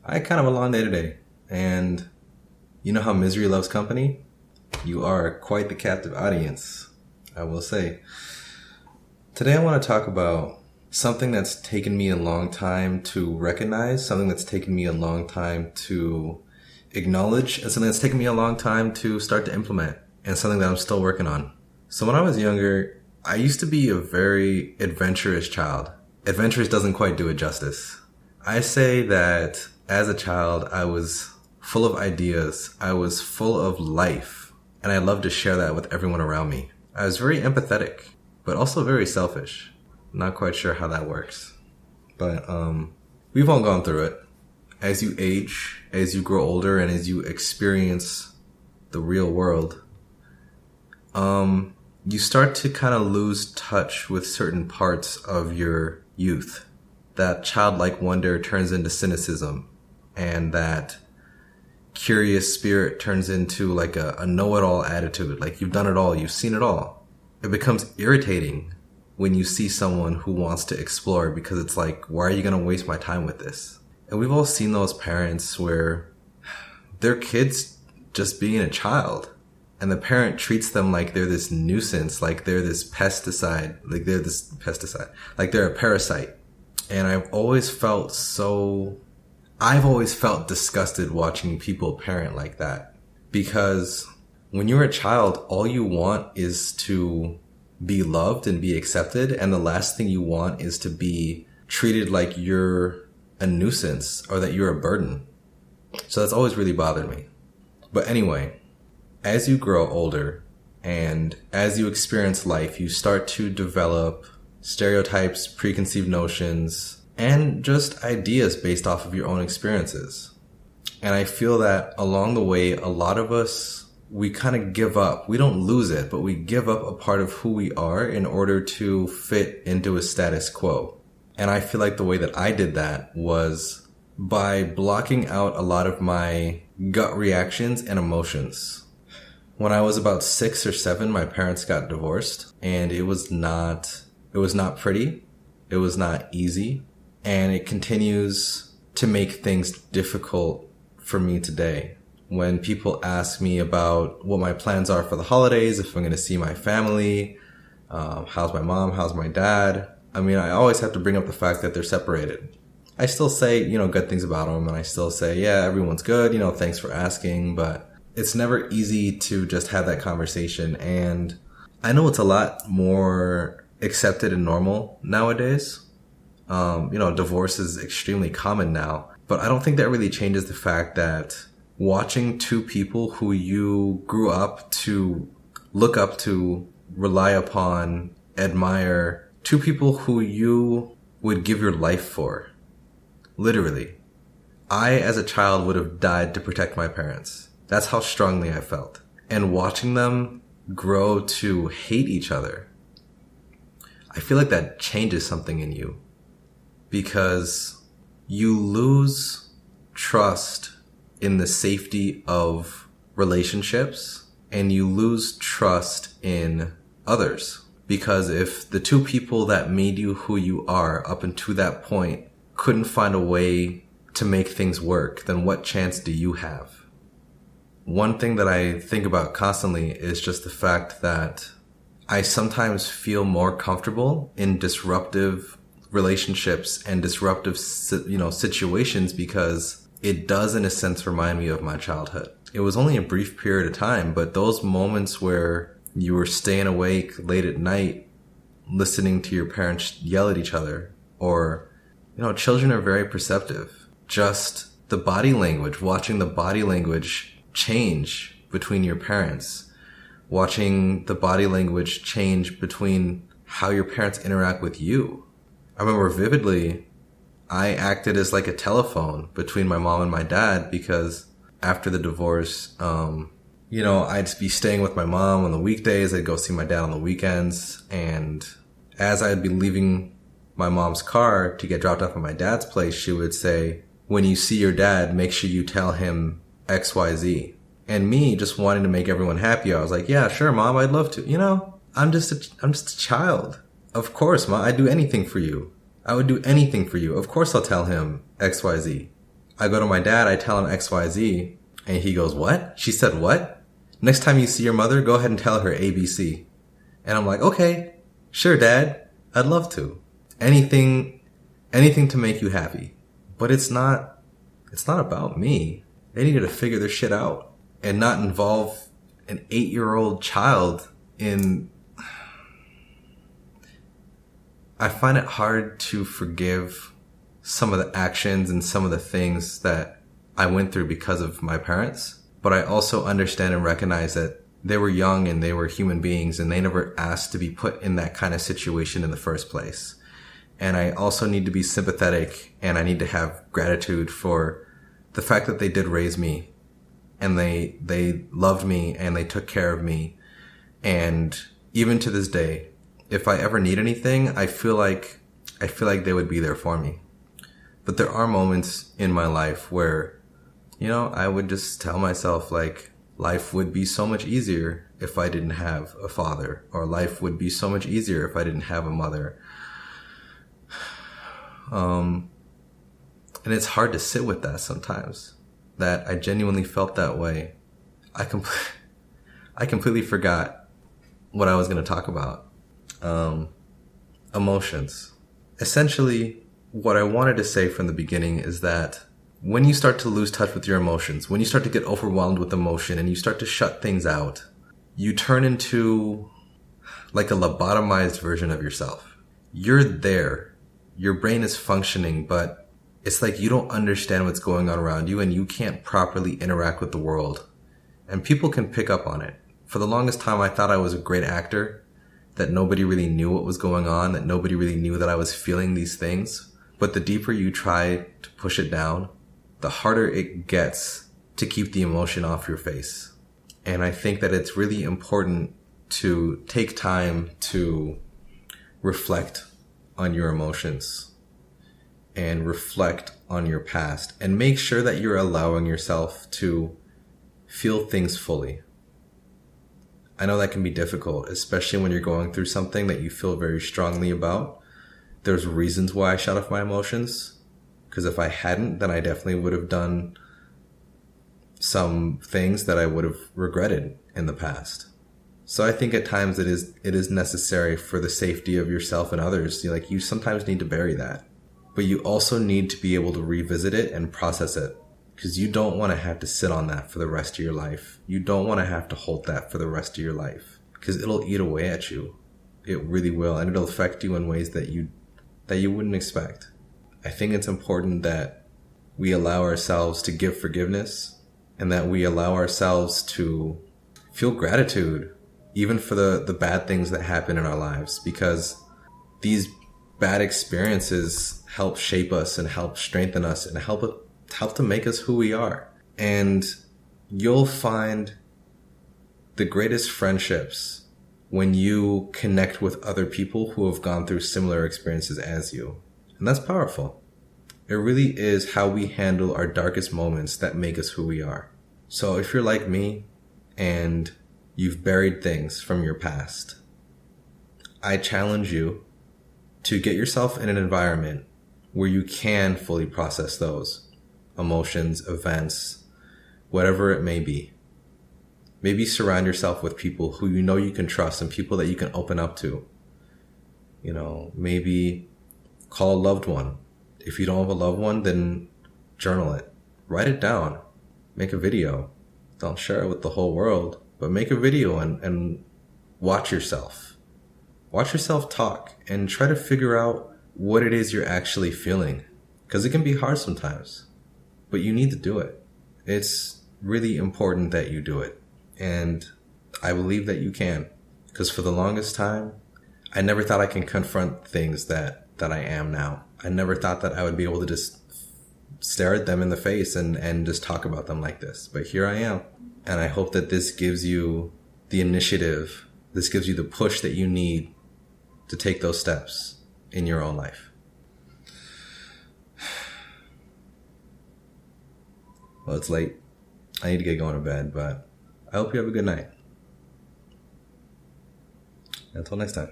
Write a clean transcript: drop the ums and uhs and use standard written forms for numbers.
I had kind of a long day today, and you know how misery loves company? You are quite the captive audience, I will say. Today I want to talk about something that's taken me a long time to recognize, something that's taken me a long time to acknowledge, and something that's taken me a long time to start to implement, and something that I'm still working on. So when I was younger, I used to be a very adventurous child. Adventurous doesn't quite do it justice. I say that as a child, I was full of ideas. I was full of life, and I loved to share that with everyone around me. I was very empathetic, but also very selfish. Not quite sure how that works, but we've all gone through it. As you age, as you grow older, and as you experience the real world, you start to kind of lose touch with certain parts of your youth. That childlike wonder turns into cynicism, and that curious spirit turns into like a know-it-all attitude. Like you've done it all, you've seen it all. It becomes irritating when you see someone who wants to explore, because it's like, why are you going to waste my time with this? And we've all seen those parents where their kid's just being a child, and the parent treats them like they're this nuisance, like they're this pesticide, like they're a parasite. And I've always felt disgusted watching people parent like that. Because when you're a child, all you want is to be loved and be accepted. And the last thing you want is to be treated like you're a nuisance or that you're a burden. So that's always really bothered me. But anyway, as you grow older and as you experience life, you start to develop stereotypes, preconceived notions, and just ideas based off of your own experiences. And I feel that along the way, a lot of us, we kind of give up. We don't lose it, but we give up a part of who we are in order to fit into a status quo. And I feel like the way that I did that was by blocking out a lot of my gut reactions and emotions. When I was about 6 or 7, my parents got divorced, and it was not pretty. It was not easy. And it continues to make things difficult for me today. When people ask me about what my plans are for the holidays, if I'm going to see my family, how's my mom, how's my dad, I always have to bring up the fact that they're separated. I still say, good things about them, and I still say, yeah, everyone's good, thanks for asking, but it's never easy to just have that conversation. And I know it's a lot more accepted and normal nowadays. Divorce is extremely common now, but I don't think that really changes the fact that watching two people who you grew up to look up to, rely upon, admire, two people who you would give your life for. Literally. I, as a child, would have died to protect my parents. That's how strongly I felt. And watching them grow to hate each other, I feel like that changes something in you. Because you lose trust in the safety of relationships, and you lose trust in others. Because if the two people that made you who you are up until that point couldn't find a way to make things work, then what chance do you have? One thing that I think about constantly is just the fact that I sometimes feel more comfortable in disruptive relationships and disruptive, situations, because it does in a sense remind me of my childhood. It was only a brief period of time, but those moments where you were staying awake late at night, listening to your parents yell at each other, or, children are very perceptive. Just the body language, watching the body language change between your parents, watching the body language change between how your parents interact with you. I remember vividly, I acted as like a telephone between my mom and my dad, because after the divorce, I'd be staying with my mom on the weekdays. I'd go see my dad on the weekends. And as I'd be leaving my mom's car to get dropped off at my dad's place, she would say, when you see your dad, make sure you tell him XYZ. And me just wanting to make everyone happy, I was like, yeah, sure, Mom, I'd love to. I'm just a child. Of course, Mom, I'd do anything for you. I would do anything for you. Of course I'll tell him XYZ. I go to my dad, I tell him XYZ, and he goes, what? She said what? Next time you see your mother, go ahead and tell her ABC. And I'm like, okay, sure, Dad. I'd love to. Anything to make you happy. But it's not about me. They needed to figure their shit out and not involve an 8-year-old child in... I find it hard to forgive some of the actions and some of the things that I went through because of my parents. But I also understand and recognize that they were young and they were human beings and they never asked to be put in that kind of situation in the first place. And I also need to be sympathetic and I need to have gratitude for the fact that they did raise me and they loved me and they took care of me. And even to this day, if I ever need anything, I feel like they would be there for me. But there are moments in my life where, I would just tell myself like, life would be so much easier if I didn't have a father, or life would be so much easier if I didn't have a mother. And it's hard to sit with that sometimes, that I genuinely felt that way. I completely forgot what I was going to talk about. Emotions. Essentially, what I wanted to say from the beginning is that when you start to lose touch with your emotions, when you start to get overwhelmed with emotion and you start to shut things out, you turn into like a lobotomized version of yourself. You're there. Your brain is functioning, but it's like you don't understand what's going on around you and you can't properly interact with the world. And people can pick up on it. For the longest time, I thought I was a great actor, that nobody really knew what was going on, that nobody really knew that I was feeling these things. But the deeper you try to push it down, the harder it gets to keep the emotion off your face. And I think that it's really important to take time to reflect on your emotions and reflect on your past and make sure that you're allowing yourself to feel things fully. I know that can be difficult, especially when you're going through something that you feel very strongly about. There's reasons why I shut off my emotions. Because if I hadn't, then I definitely would have done some things that I would have regretted in the past. So I think at times it is necessary for the safety of yourself and others. You sometimes need to bury that. But you also need to be able to revisit it and process it. Because you don't want to have to sit on that for the rest of your life. You don't want to have to hold that for the rest of your life. Because it'll eat away at you. It really will. And it'll affect you in ways that you wouldn't expect. I think it's important that we allow ourselves to give forgiveness and that we allow ourselves to feel gratitude even for the bad things that happen in our lives, because these bad experiences help shape us and help strengthen us and help to make us who we are. And you'll find the greatest friendships when you connect with other people who have gone through similar experiences as you. And that's powerful. It really is how we handle our darkest moments that make us who we are. So if you're like me and you've buried things from your past, I challenge you to get yourself in an environment where you can fully process those emotions, events, whatever it may be. Maybe surround yourself with people who you can trust and people that you can open up to. Maybe call a loved one. If you don't have a loved one, then journal it. Write it down. Make a video. Don't share it with the whole world, but make a video and watch yourself. Watch yourself talk and try to figure out what it is you're actually feeling. Because it can be hard sometimes, but you need to do it. It's really important that you do it. And I believe that you can. Because for the longest time, I never thought I can confront things that I am now. I never thought that I would be able to just stare at them in the face and just talk about them like this. But here I am. And I hope that this gives you the initiative. This gives you the push that you need to take those steps in your own life. Well, it's late. I need to get going to bed, but I hope you have a good night. Until next time.